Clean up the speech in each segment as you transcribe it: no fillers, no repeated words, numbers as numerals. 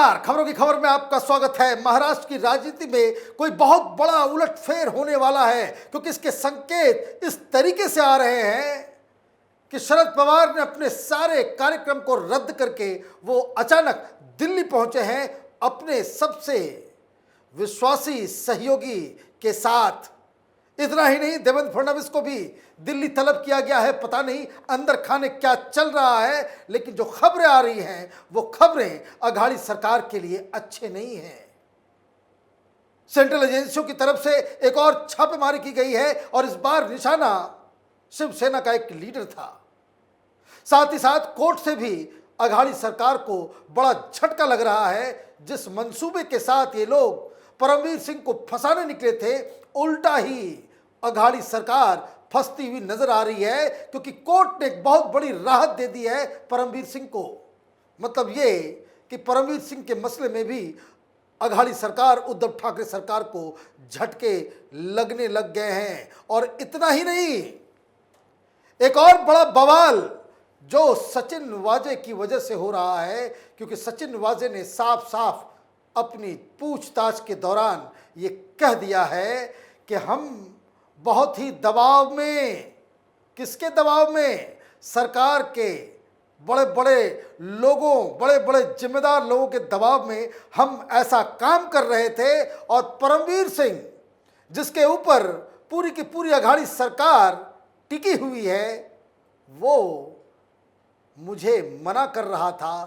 नमस्कार, खबरों की खबर में आपका स्वागत है। महाराष्ट्र की राजनीति में कोई बहुत बड़ा उलटफेर होने वाला है, क्योंकि इसके संकेत इस तरीके से आ रहे हैं कि शरद पवार ने अपने सारे कार्यक्रम को रद्द करके वो अचानक दिल्ली पहुंचे हैं अपने सबसे विश्वासी सहयोगी के साथ। इतना ही नहीं, देवेंद्र फडणवीस को भी दिल्ली तलब किया गया है। पता नहीं अंदर खाने क्या चल रहा है, लेकिन जो खबरें आ रही हैं वो खबरें अघाड़ी सरकार के लिए अच्छे नहीं हैं। सेंट्रल एजेंसियों की तरफ से एक और छापेमारी की गई है और इस बार निशाना शिवसेना का एक लीडर था। साथ ही साथ कोर्ट से भी अघाड़ी सरकार को बड़ा झटका लग रहा है। जिस मंसूबे के साथ ये लोग परमवीर सिंह को फंसाने निकले थे, उल्टा ही अघाड़ी सरकार फंसती हुई नजर आ रही है, क्योंकि कोर्ट ने एक बहुत बड़ी राहत दे दी है परमवीर सिंह को। मतलब ये कि परमवीर सिंह के मसले में भी अघाड़ी सरकार, उद्धव ठाकरे सरकार को झटके लगने लग गए हैं। और इतना ही नहीं, एक और बड़ा बवाल जो सचिन वाजे की वजह से हो रहा है, क्योंकि सचिन वाजे ने साफ साफ अपनी पूछताछ के दौरान ये कह दिया है कि हम बहुत ही दबाव में, किसके दबाव में? सरकार के बड़े बड़े लोगों, बड़े बड़े जिम्मेदार लोगों के दबाव में हम ऐसा काम कर रहे थे। और परमवीर सिंह, जिसके ऊपर पूरी की पूरी अघाड़ी सरकार टिकी हुई है, वो मुझे मना कर रहा था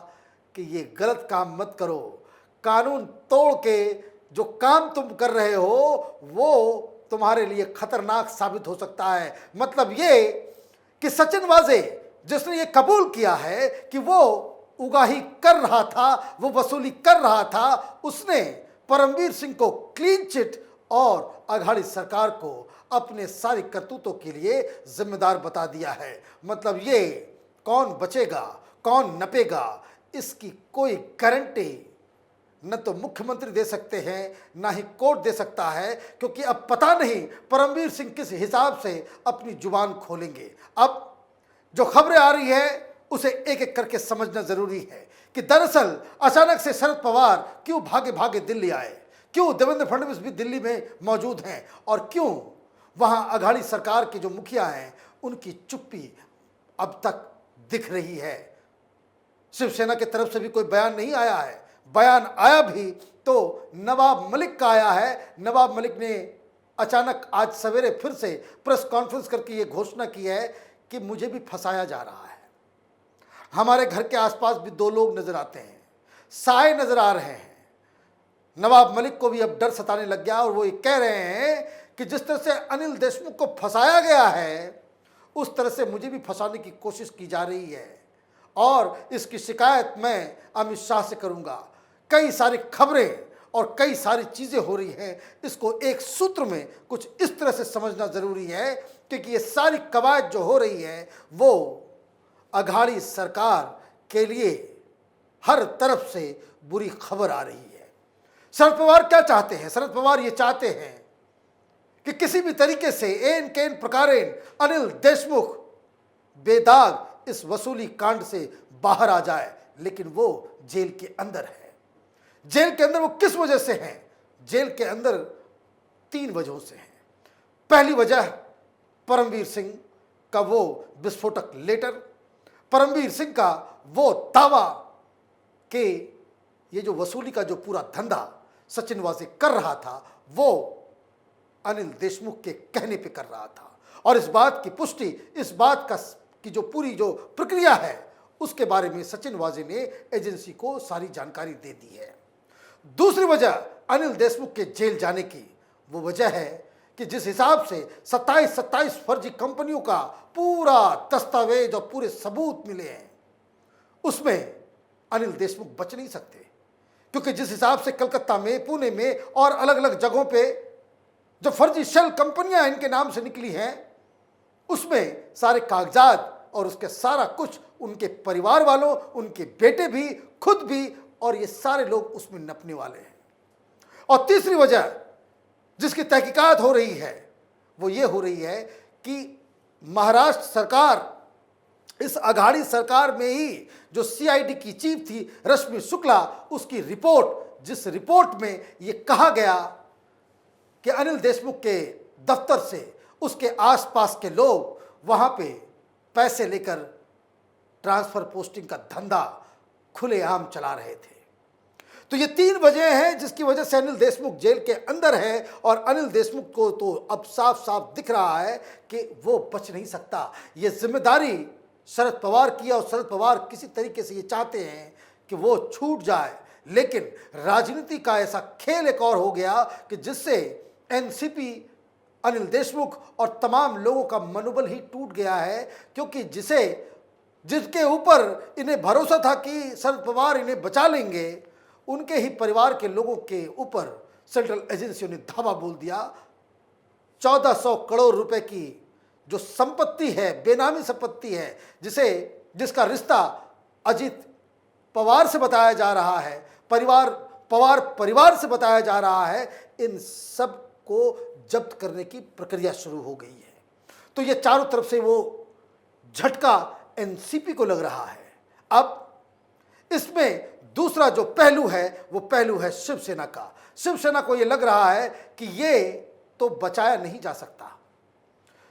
कि ये गलत काम मत करो, कानून तोड़ के जो काम तुम कर रहे हो वो तुम्हारे लिए खतरनाक साबित हो सकता है। मतलब ये कि सचिन वाजे, जिसने ये कबूल किया है कि वो उगाही कर रहा था, वो वसूली कर रहा था, उसने परमवीर सिंह को क्लीन चिट और अघाड़ी सरकार को अपने सारी करतूतों के लिए जिम्मेदार बता दिया है। मतलब ये कौन बचेगा, कौन नपेगा, इसकी कोई गारंटी न तो मुख्यमंत्री दे सकते हैं, ना ही कोर्ट दे सकता है, क्योंकि अब पता नहीं परमवीर सिंह किस हिसाब से अपनी जुबान खोलेंगे। अब जो खबरें आ रही है उसे एक एक करके समझना जरूरी है कि दरअसल अचानक से शरद पवार क्यों भागे भागे दिल्ली आए, क्यों देवेंद्र फडणवीस भी दिल्ली में मौजूद हैं, और क्यों वहां अघाड़ी सरकार के जो मुखिया हैं उनकी चुप्पी अब तक दिख रही है। शिवसेना की तरफ से भी कोई बयान नहीं आया है। बयान आया भी तो नवाब मलिक का आया है। नवाब मलिक ने अचानक आज सवेरे फिर से प्रेस कॉन्फ्रेंस करके ये घोषणा की है कि मुझे भी फंसाया जा रहा है। हमारे घर के आसपास भी दो लोग नजर आते हैं, साए नजर आ रहे हैं। नवाब मलिक को भी अब डर सताने लग गया और वो ये कह रहे हैं कि जिस तरह से अनिल देशमुख को फंसाया गया है, उस तरह से मुझे भी फंसाने की कोशिश की जा रही है और इसकी शिकायत मैं अमित शाह से करूंगा। कई सारी खबरें और कई सारी चीजें हो रही हैं। इसको एक सूत्र में कुछ इस तरह से समझना जरूरी है, क्योंकि ये सारी कवायद जो हो रही है वो अघाड़ी सरकार के लिए हर तरफ से बुरी खबर आ रही है। शरद पवार क्या चाहते हैं? शरद पवार ये चाहते हैं कि किसी भी तरीके से एन केन प्रकारेण अनिल देशमुख बेदाग इस वसूली कांड से बाहर आ जाए, लेकिन वो जेल के अंदर है। जेल के अंदर वो किस वजह से हैं? जेल के अंदर 3 वजहों से हैं। पहली वजह परमवीर सिंह का वो विस्फोटक लेटर, परमवीर सिंह का वो दावा कि ये जो वसूली का जो पूरा धंधा सचिन वाजे कर रहा था वो अनिल देशमुख के कहने पे कर रहा था, और इस बात की पुष्टि, इस बात का की जो पूरी जो प्रक्रिया है उसके बारे में सचिन वाजे ने एजेंसी को सारी जानकारी दे दी है। दूसरी वजह अनिल देशमुख के जेल जाने की वो वजह है कि जिस हिसाब से 27 फर्जी कंपनियों का पूरा दस्तावेज और पूरे सबूत मिले हैं, उसमें अनिल देशमुख बच नहीं सकते। क्योंकि जिस हिसाब से कलकत्ता में, पुणे में और अलग अलग जगहों पे जो फर्जी शेल कंपनियां इनके नाम से निकली हैं, उसमें सारे कागजात और उसके सारा कुछ उनके परिवार वालों, उनके बेटे भी, खुद भी, और ये सारे लोग उसमें नपने वाले हैं। और तीसरी वजह जिसकी तहकीकात हो रही है वो ये हो रही है कि महाराष्ट्र सरकार इस अघाड़ी सरकार में ही जो सीआईडी की चीफ थी रश्मि शुक्ला, उसकी रिपोर्ट, जिस रिपोर्ट में ये कहा गया कि अनिल देशमुख के दफ्तर से उसके आसपास के लोग वहां पे पैसे लेकर ट्रांसफर पोस्टिंग का धंधा खुलेआम चला रहे थे। तो ये 3 वजह हैं जिसकी वजह से अनिल देशमुख जेल के अंदर है, और अनिल देशमुख को तो अब साफ साफ दिख रहा है कि वो बच नहीं सकता। ये जिम्मेदारी शरद पवार की, और शरद पवार किसी तरीके से ये चाहते हैं कि वो छूट जाए, लेकिन राजनीति का ऐसा खेल एक और हो गया कि जिससे एनसीपी, अनिल देशमुख और तमाम लोगों का मनोबल ही टूट गया है, क्योंकि जिसके ऊपर इन्हें भरोसा था कि शरद पवार इन्हें बचा लेंगे, उनके ही परिवार के लोगों के ऊपर सेंट्रल एजेंसियों ने धावा बोल दिया। 1400 करोड़ रुपए की जो संपत्ति है, बेनामी संपत्ति है, जिसका रिश्ता अजीत पवार से बताया जा रहा है, पवार परिवार से बताया जा रहा है, इन सब को जब्त करने की प्रक्रिया शुरू हो गई है। तो ये चारों तरफ से वो झटका एनसीपी को लग रहा है। अब इसमें दूसरा जो पहलू है वो पहलू है शिवसेना का। शिवसेना को ये लग रहा है कि ये तो बचाया नहीं जा सकता।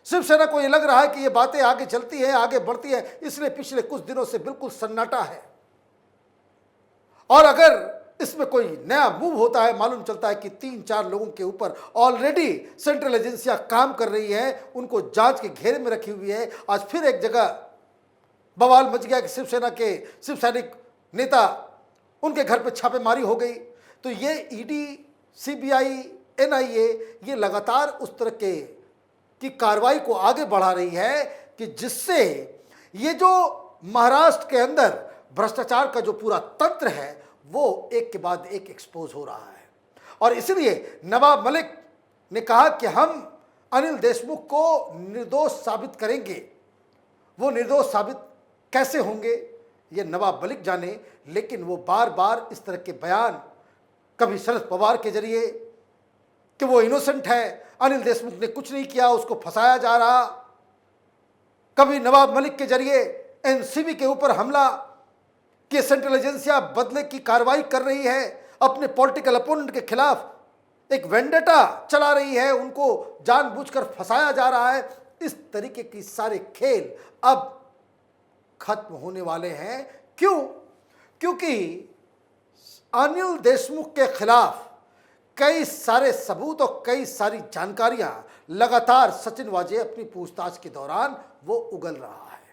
शिवसेना को ये लग रहा है कि ये बातें आगे चलती है, आगे बढ़ती है, इसलिए पिछले कुछ दिनों से बिल्कुल सन्नाटा है। और अगर इसमें कोई नया मूव होता है, मालूम चलता है कि 3-4 लोगों के ऊपर ऑलरेडी सेंट्रल एजेंसियां काम कर रही हैं, उनको जांच के घेरे में रखी हुई है। आज फिर एक जगह बवाल मच गया कि शिवसेना के शिव सैनिक नेता, उनके घर पे छापेमारी हो गई। तो ये ईडी, सीबीआई, एनआईए ये लगातार उस तरह की कार्रवाई को आगे बढ़ा रही है कि जिससे ये जो महाराष्ट्र के अंदर भ्रष्टाचार का जो पूरा तंत्र है वो एक के बाद एक एक्सपोज हो रहा है। और इसलिए नवाब मलिक ने कहा कि हम अनिल देशमुख को निर्दोष साबित करेंगे। वो निर्दोष साबित कैसे होंगे ये नवाब मलिक जाने, लेकिन वो बार बार इस तरह के बयान, कभी शरद पवार के जरिए कि वो इनोसेंट है, अनिल देशमुख ने कुछ नहीं किया, उसको फंसाया जा रहा, कभी नवाब मलिक के जरिए एनसीबी के ऊपर हमला कि सेंट्रल एजेंसियां बदले की कार्रवाई कर रही है, अपने पॉलिटिकल अपोनेंट के खिलाफ एक वेंडेटा चला रही है, उनको जानबूझकर फंसाया जा रहा है। इस तरीके की सारे खेल अब खत्म होने वाले हैं। क्यों? क्योंकि अनिल देशमुख के खिलाफ कई सारे सबूत और कई सारी जानकारियां लगातार सचिन वाजे अपनी पूछताछ के दौरान वो उगल रहा है।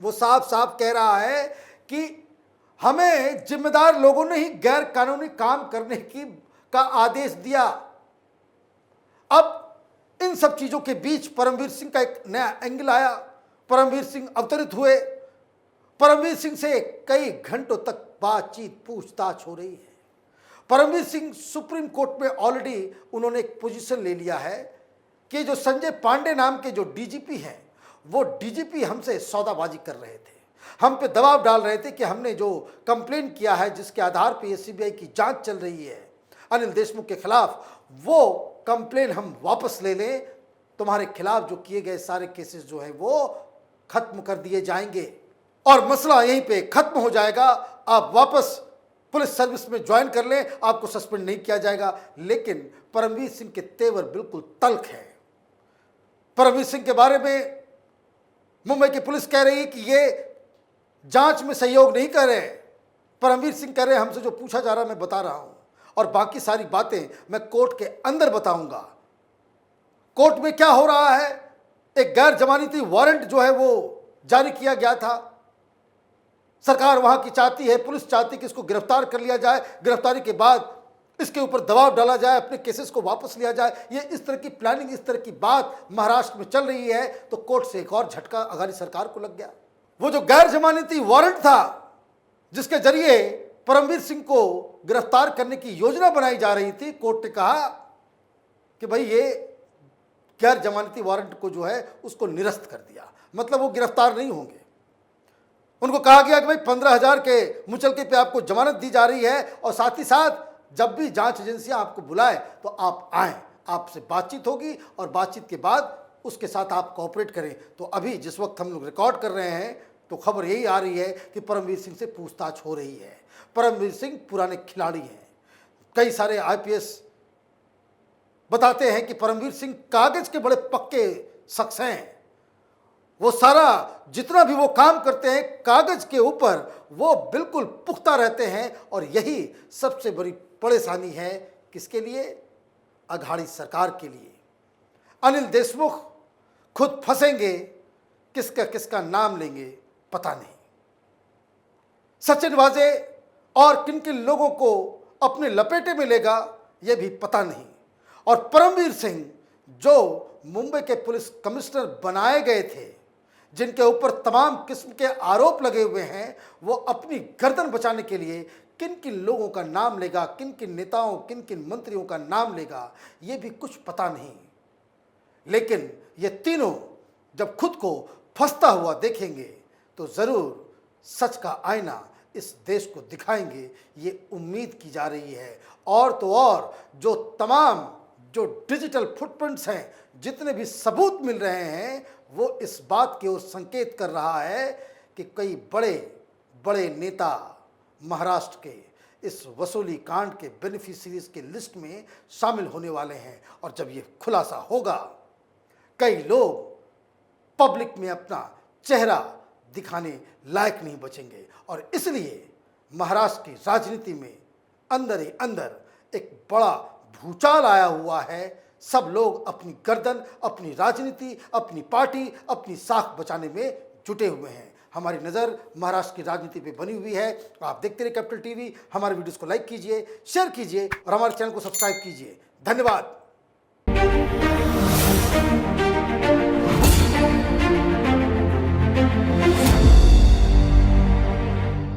वो साफ साफ कह रहा है कि हमें जिम्मेदार लोगों ने ही गैर कानूनी काम करने का आदेश दिया। अब इन सब चीजों के बीच परमवीर सिंह का एक नया एंगल आया। परमवीर सिंह अवतरित हुए। परमवीर सिंह से कई घंटों तक बातचीत, पूछताछ हो रही है। परमवीर सिंह सुप्रीम कोर्ट में ऑलरेडी उन्होंने एक पोजीशन ले लिया है कि जो संजय पांडे नाम के जो डीजीपी हैं, वो डीजीपी हमसे सौदाबाजी कर रहे थे, हम पे दबाव डाल रहे थे कि हमने जो कंप्लेन किया है, जिसके आधार पे सीबीआई की जांच चल रही है अनिल देशमुख के खिलाफ, वो कंप्लेन हम वापस ले लें, तुम्हारे खिलाफ जो किए गए सारे केसेस जो है वो खत्म कर दिए जाएंगे और मसला यहीं पे खत्म हो जाएगा। आप वापस पुलिस सर्विस में ज्वाइन कर लें, आपको सस्पेंड नहीं किया जाएगा। लेकिन परमवीर सिंह के तेवर बिल्कुल तल्ख है। परमवीर सिंह के बारे में मुंबई की पुलिस कह रही है कि ये जांच में सहयोग नहीं कर रहे। परमवीर सिंह कह रहे हैं हमसे जो पूछा जा रहा है मैं बता रहा हूं, और बाकी सारी बातें मैं कोर्ट के अंदर बताऊंगा। कोर्ट में क्या हो रहा है, एक गैर जमानती वारंट जो है वो जारी किया गया था। सरकार वहां की चाहती है, पुलिस चाहती है कि इसको गिरफ्तार कर लिया जाए, गिरफ्तारी के बाद इसके ऊपर दबाव डाला जाए, अपने केसेस को वापस लिया जाए। ये इस तरह की प्लानिंग, इस तरह की बात महाराष्ट्र में चल रही है। तो कोर्ट से एक और झटका अघाड़ी सरकार को लग गया। वो जो गैर जमानती वारंट था, जिसके जरिए परमवीर सिंह को गिरफ्तार करने की योजना बनाई जा रही थी, कोर्ट ने कहा कि भाई ये गैर जमानती वारंट को जो है उसको निरस्त कर दिया, मतलब वो गिरफ्तार नहीं होंगे। उनको कहा गया कि भाई 15,000 के मुचलके पे आपको जमानत दी जा रही है, और साथ ही साथ जब भी जांच एजेंसियां आपको बुलाए तो आप आएं, आपसे बातचीत होगी और बातचीत के बाद उसके साथ आप कोऑपरेट करें। तो अभी जिस वक्त हम लोग रिकॉर्ड कर रहे हैं तो खबर यही आ रही है कि परमवीर सिंह से पूछताछ हो रही है। परमवीर सिंह पुराने खिलाड़ी हैं। कई सारे आईपीएस बताते हैं कि परमवीर सिंह कागज के बड़े पक्के शख्स हैं। वो सारा जितना भी वो काम करते हैं कागज के ऊपर वो बिल्कुल पुख्ता रहते हैं। और यही सबसे बड़ी परेशानी है किसके लिए? अघाड़ी सरकार के लिए। अनिल देशमुख खुद फंसेंगे, किसका किसका नाम लेंगे पता नहीं। सचिन वाजे और किन किन लोगों को अपने लपेटे में लेगा यह भी पता नहीं। और परमवीर सिंह जो मुंबई के पुलिस कमिश्नर बनाए गए थे, जिनके ऊपर तमाम किस्म के आरोप लगे हुए हैं, वो अपनी गर्दन बचाने के लिए किन किन लोगों का नाम लेगा, किन किन नेताओं, किन किन मंत्रियों का नाम लेगा, ये भी कुछ पता नहीं। लेकिन ये तीनों जब खुद को फंसता हुआ देखेंगे तो ज़रूर सच का आईना इस देश को दिखाएंगे, ये उम्मीद की जा रही है। और तो और जो तमाम जो डिजिटल फुटप्रिंट्स हैं, जितने भी सबूत मिल रहे हैं, वो इस बात की ओर संकेत कर रहा है कि कई बड़े बड़े नेता महाराष्ट्र के इस वसूली कांड के बेनिफिशियरीज के लिस्ट में शामिल होने वाले हैं। और जब ये खुलासा होगा, कई लोग पब्लिक में अपना चेहरा दिखाने लायक नहीं बचेंगे। और इसलिए महाराष्ट्र की राजनीति में अंदर ही अंदर एक बड़ा भूचाल आया हुआ है। सब लोग अपनी गर्दन, अपनी राजनीति, अपनी पार्टी, अपनी साख बचाने में जुटे हुए हैं। हमारी नज़र महाराष्ट्र की राजनीति पे बनी हुई है। आप देखते रहिए कैपिटल टीवी। हमारे वीडियोस को लाइक कीजिए, शेयर कीजिए और हमारे चैनल को सब्सक्राइब कीजिए। धन्यवाद।